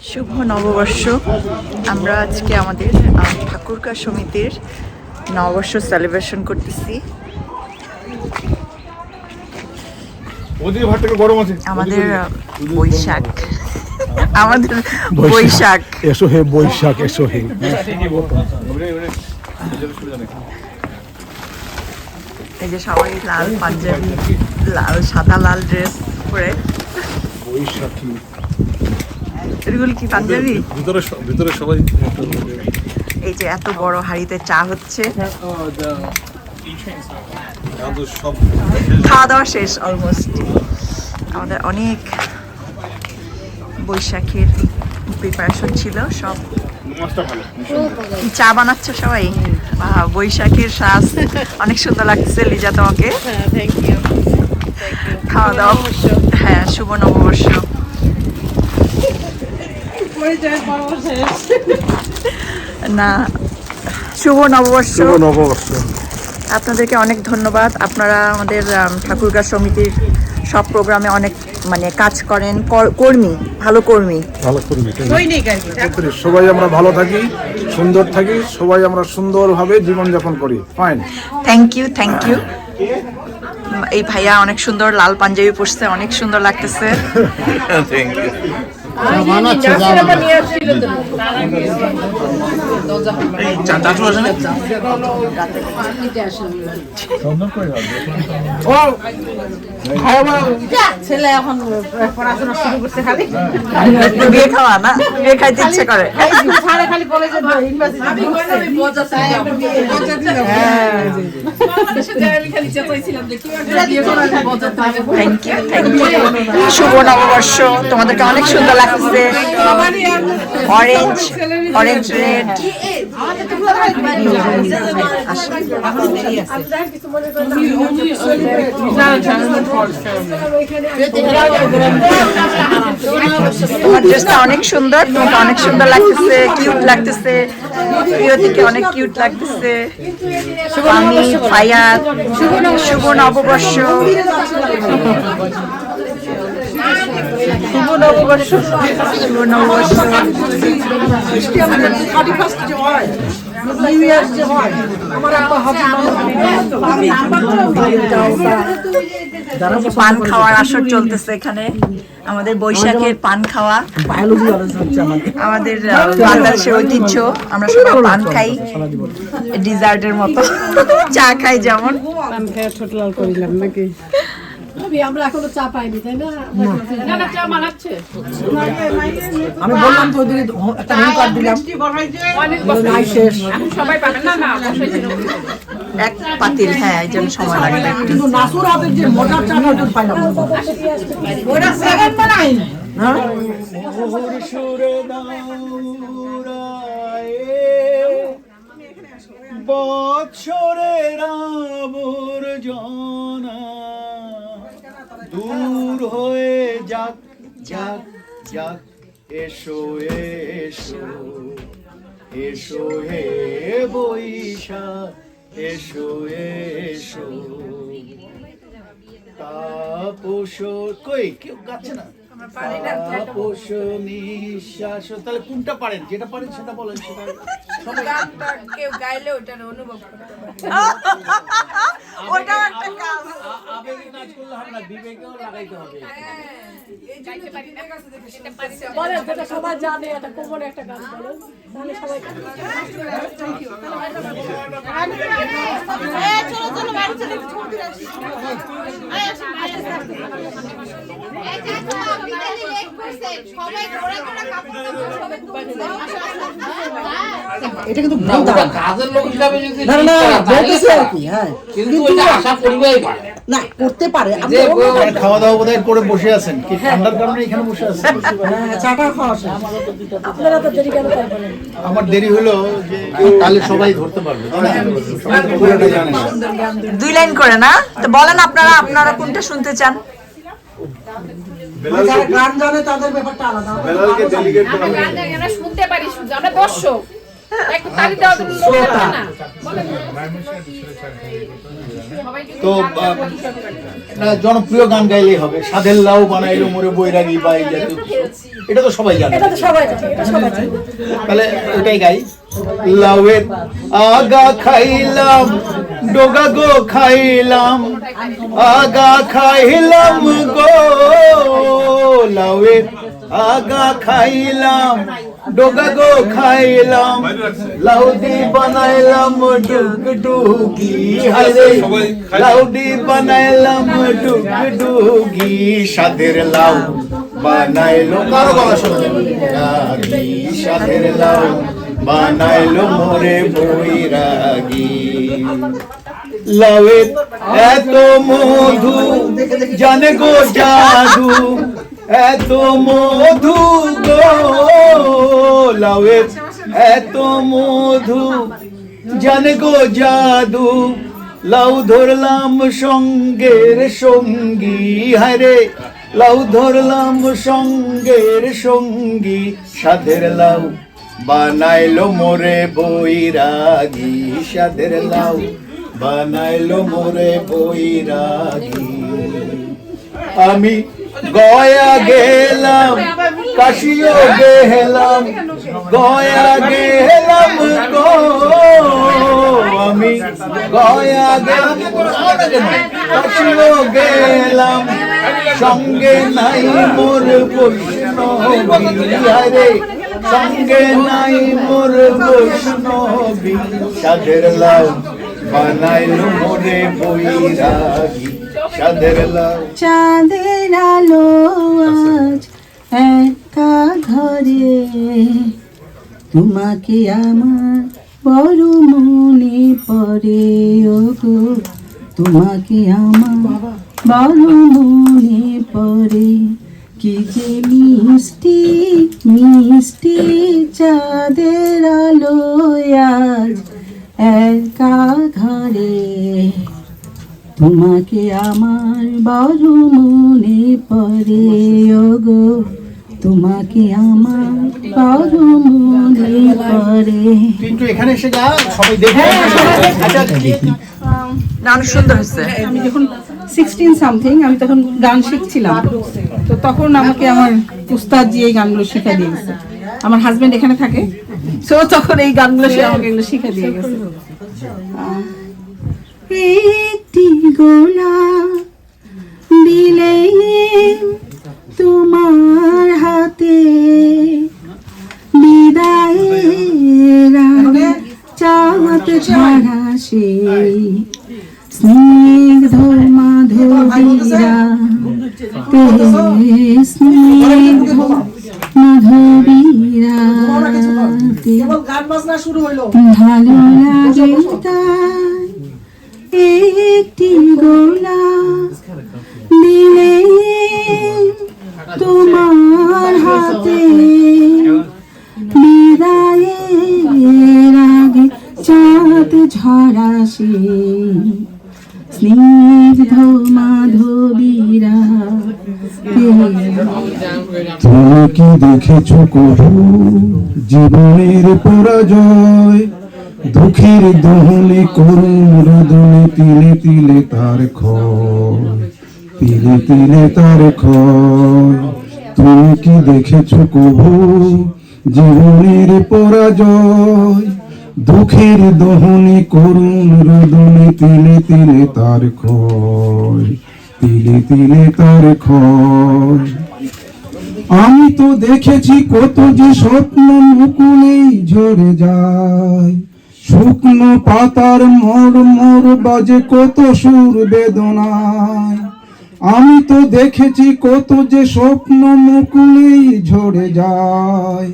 শুভ নববর্ষ। আমরা আজকে আমাদের ঠাকুরকা সমিতির নববর্ষ সেলিব্রেশন করতেছি। আমাদের বৈশাখ, আমাদের বৈশাখ, এসো হে বৈশাখ, এসো হে। এই যে সবাই লাল পাঞ্জাবি, লাল সাদা লাল ড্রেস পরে। বৈশাখী এগুলো কি পাঞ্জাবি? ভিতরে সবাই। এই যে এত বড় হাঁড়িতে চা হচ্ছে, খাওয়া দাওয়া শেষ অলমোস্ট। আমাদের অনেক বৈশাখের প্রিপারেশন ছিল সব। চা বানাচ্ছ সবাই? বৈশাখের শ্বাস অনেক সুন্দর লাগছে লিজা তোমাকে। খাওয়া দাওয়া, হ্যাঁ শুভ নববর্ষ। না, শুভ নববর্ষ। নববর্ষ। আপনাদেরকে অনেক ধন্যবাদ। আপনারা আমাদের ঠাকুরগা সমিতির সব প্রোগ্রামে অনেক কাজ করেন, কর্মী, ভালো কর্মী। সবাই আমরা ভালো থাকি, সুন্দর থাকি, সবাই আমরা সুন্দরভাবে জীবনযাপন করি। Fine, thank you, thank you. এই ভাইয়া অনেক সুন্দর লাল পাঞ্জাবি পরছে, অনেক সুন্দর লাগতেছে। Thank you. ছেলে এখন পড়াশোনা শুরু করছে, খালি বিয়ে খাওয়া না, বিয়ে খাইতে ইচ্ছে করে। খালি কলেজে থ্যাংক ইউ, থ্যাংক ইউ। শুভ নববর্ষ। তোমাদেরকে অনেক সুন্দর লাগছে। Orange, orange red. তোমার ড্রেসটা অনেক সুন্দর, তোমাকে অনেক সুন্দর লাগতেছে, কিউট লাগতেছে। প্রিয়তিকে অনেক কিউট লাগতেছে। আমি ফায়াত, শুভ নববর্ষ। শুভ নববর্ষ, শুভ নববর্ষ। পান খাওয়ার আসর চলতেছে এখানে। আমাদের বৈশাখের পান খাওয়া আমাদের বাংলাদেশের ঐতিহ্য। আমরা সবাই পান খাই ডিজার্টের মতো, চা খাই যেমন। পান খেয়ে ছোট লাল করিলাম নাকি? আমরা এখনো চা পাইনি, তাই না? না, চা বানাচ্ছে। আমি বললাম তো ওদিকে একটা মেনু কার্ড দিলাম, নাই শেষ। সবাই পাবেন না? না, এক পাতিল, হ্যাঁ এই জন্য সময় লাগবে। কিন্তু নাসুর হাতের যে মোটা চাটা ওটা পাইলাম না। ওটা সেকেন্ড বানাই না। বৎসরের আবর্জনা দূর হয়ে যাক, যাক, যাক। এসো, এসো, এসো হে বৈশাখ, এসো, এসো। তাপস কই কেউ গাচ্ছে না। তাপস নিঃশ্বাস। তাহলে কোনটা পারেন? যেটা পারেন সেটা বলেন। সেটা কেউ গাইলে ওটার অনুভব করতে পারে। ওটা একটা কাজ। আবেগে নাচ করলে হবে না, বিবেকেও লাগাইতে হবে। বলেন যেটা সবাই জানে, এটা কোমল একটা গান বলেন, তাহলে সবাই এটা কিন্তু কাজের লোক হিসাবে যদি না না বলতেছি আর কি। হ্যাঁ, কিন্তু এটা আশা করিবাই পারে না করতে পারে। খাওয়া দাওয়া বোধহয় করে বসে আছেন, কি ঠান্ডার কারণে এখানে বসে আছেন? চাটা খাওয়া শেষ। আপনারা তো দেরি কেন করবেন? আমার দেরি হলো যে তাহলে সবাই ধরতে পারবে, পুরোটা জানে না। দুই লাইন করে না তো বলেন। আপনারা কোনটা শুনতে চান? যারা গান জানে তাদের ব্যাপারটা আলাদা। আমরা শুনতে পারি, শুধু আমরা দর্শক। তো একটা জনপ্রিয় গান গাইলেই হবে, সাধের লাউ বানাইলো মোরে বৈরাগী বা এই জাতীয় কিছু। এটা তো সবাই জানে, তাহলে ওটাই গাই। লাউয়ের আগা খাইলাম, ডোগা গো খাইলাম, আগা খাইলাম গো, লাউয়ের আগা খাইলাম, ডোগা গো খাইলাম, লাউডি বানাইলাম ডুগডুগি, হায়রে লাউডি বানাইলাম ডুগডুগি, সাধের লাউ বানাইলো, কারো গলা শোনা, সাধের লাউ বানাইলো মোরে বৈরাগী। লাউয়ের এত মধু জানে গো জাদু, এত মধু গো, লাউয়ের এত মধু জানে গো জাদু, লাউ ধরলাম সঙ্গের সঙ্গী, হায়রে লাউ ধরলাম সঙ্গের সঙ্গী, সাধের লাউ বানাইলো মোরে বৈরাগী, সাধের লাউ বানাইলো মোরে বৈরাগী। আমি গয়া গেলাম, কাশিও গেলাম, গয়া গেলাম গো, আমি গয়া গেলাম, কাশিও গেলাম, সঙ্গে নাই মোর বৈষ্ণবী, হায়রে সঙ্গে নাই মোর বৈষ্ণবী, সাধের লাউ বানাইলো মোরে বৈরাগী, সাধের লাউ। চাঁদের আলো আজ একা ঘরে, তোমাকে আমার বড় মনে পড়ে, ওগো তোমাকে আমার বড় মনে পড়ে, কি যে মিষ্টি মিষ্টি চাঁদের আলো আজ একা ঘরে, তোমাকে আমার বড় মনে পড়ে, ওগো তোমাকে আমার বড় মনে পড়ে। তুই একটু এখানে এসে যা, সবাই দেখে। গান সুন্দর হচ্ছে। আমি যখন 16 সামথিং আমি তখন গান শিখছিলাম, তো তখন আমাকে আমার উস্তাদ জি এই গানগুলো শিখা দিয়েছে। আমার হাজবেন্ড এখানে থাকে, তো তখন এই গানগুলো সে আমাকে এগুলো শিখা দিয়ে গেছে। একটি গোলাপ দিলে তোমার হাতে, বিদায়ের আগে চাঁদ ঝরা সেই স্নিগ্ধ মাধবীরা, স্নিগ্ধ মাধবীরা, ভালো লাগে তাই একটি গোলাপ দিলে তোমার হাতে, বিদায়ের আগে চাঁদ ঝরা সেই স্নিগ্ধ মাধবীরা। তুমি কি দেখেছো কবু জীবনের পরাজয়, দুঃখের দহনে করুণ রোদনে তিলে তিলে তার ক্ষয়, তিলে তিলে তার ক্ষয়। তুমি কি দেখেছো কবু জীবনের পরাজয়, দুঃখের দহনে করুণ রোদনে তিলে তিলে তার ক্ষয়, তিলে তিলে তার ক্ষয়। আমি তো দেখেছি কত যে স্বপ্ন মুকুলেই ঝরে যায়, শুকনো পাতার মোর মোর বাজে কত সুর বেদনায়। আমি তো দেখেছি কত যে স্বপ্ন মুকুলেই ঝরে যায়,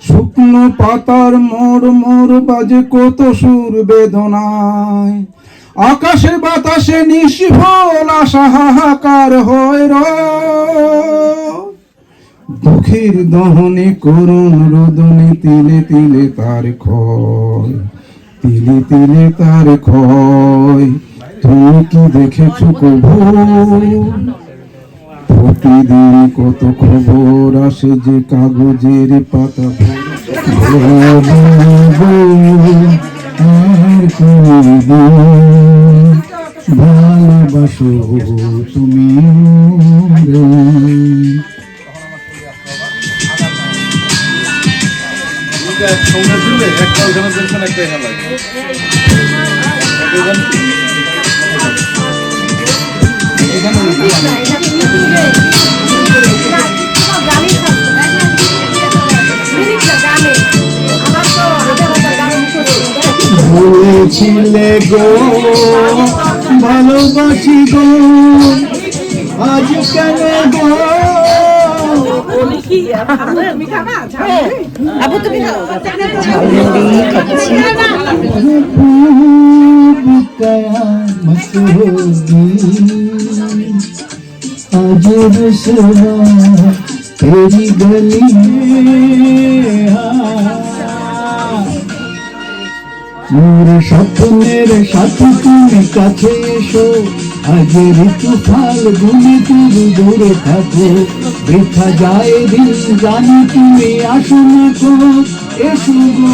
শুকনো পাতার মোর মোর বাজে কত সুর বেদনায়। আকাশে বাতাসে নিষ্ফল আশা হাহাকার হয় রয়, দুঃখের দহনে করুণ রোদনে তিলে তিলে তার ক্ষয়, তিলে তিলে তার ক্ষয়। তুমি কি দেখেছো কবু প্রতিদিন কত খবর আসে যে কাগজের পাতা। আর কোনদিন ভালোবাসো তুমি সঙ্গে শুনবে একটা ওখানে দেখবেন একটা এখানে লাগবে বলেছিলে গো ভালোবাসি গো আজ কেন গো ঝালমুড়ি খাচ্ছি। कयामत होगी आज रसवा तेरी गली मोर স্বপ্নের সাথে তুমি কাছে এসো আজের তুফাল গুনে তুমি দূরে থাকো বৃথা যায় দিন জানি তুমি আসো না কো এসো গো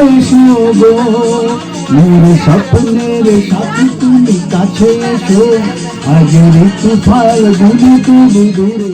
এসো গো মোর স্বপ্নের সাথে তুমি কাছে এসো আজের তুফাল গুনে তুমি দূরে